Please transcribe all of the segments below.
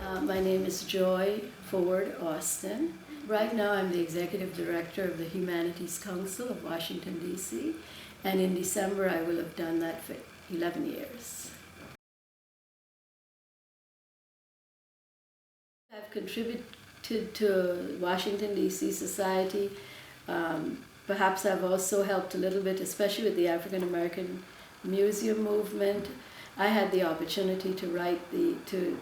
My name is Joy Ford Austin. Right now I'm the Executive Director of the Humanities Council of Washington, D.C., and in December I will have done that for 11 years. I've contributed to Washington, D.C. Society. Perhaps I've also helped a little bit, especially with the African American Museum movement. I had the opportunity to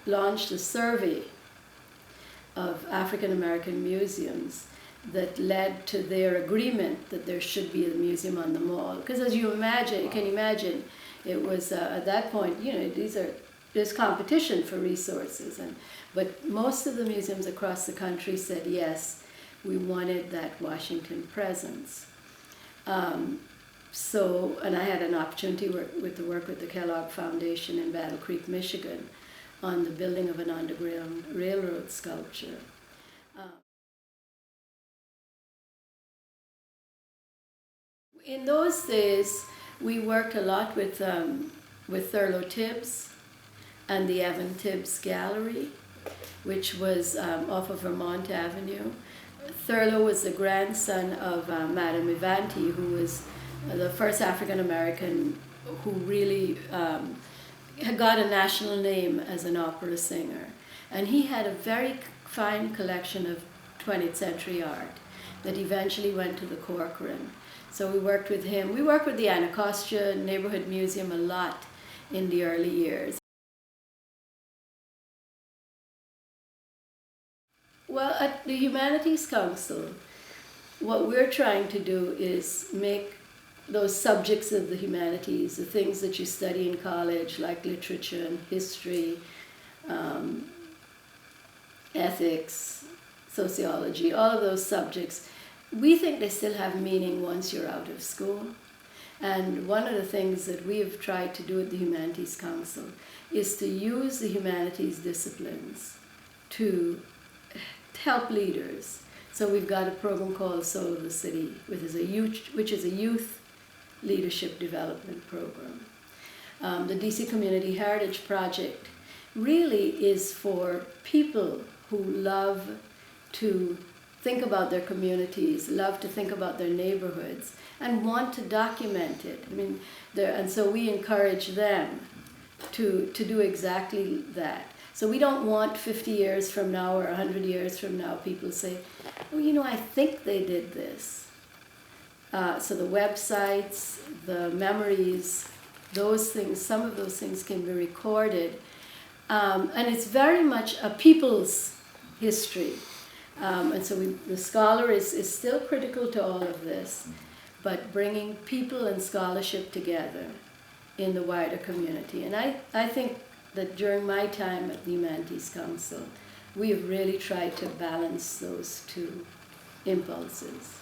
launch the survey of African American museums that led to their agreement that there should be a museum on the Mall. Because as you can imagine, it was at that point, there's competition for resources, but most of the museums across the country said yes, we wanted that Washington presence. And I had an opportunity to work with the Kellogg Foundation in Battle Creek, Michigan, on the building of an Underground Railroad sculpture. In those days, we worked a lot with Thurlow Tibbs and the Evan Tibbs Gallery, which was off of Vermont Avenue. Thurlow was the grandson of Madame Ivanti, who was the first African American who really had got a national name as an opera singer. And he had a very fine collection of 20th century art that eventually went to the Corcoran. So we worked with him. We worked with the Anacostia Neighborhood Museum a lot in the early years. Well, at the Humanities Council, what we're trying to do is make those subjects of the humanities, the things that you study in college, like literature and history, ethics, sociology, all of those subjects, we think they still have meaning once you're out of school. And one of the things that we've tried to do at the Humanities Council is to use the humanities disciplines to help leaders. So we've got a program called Soul of the City, which is a youth leadership development program. The DC Community Heritage Project really is for people who love to think about their communities, love to think about their neighborhoods, and want to document it. And so we encourage them to do exactly that. So we don't want 50 years from now or 100 years from now people say, oh, I think they did this. So the websites, the memories, those things, some of those things can be recorded. And it's very much a people's history. And so the scholar is still critical to all of this, but bringing people and scholarship together in the wider community. And I think that during my time at the Humanities Council, we have really tried to balance those two impulses.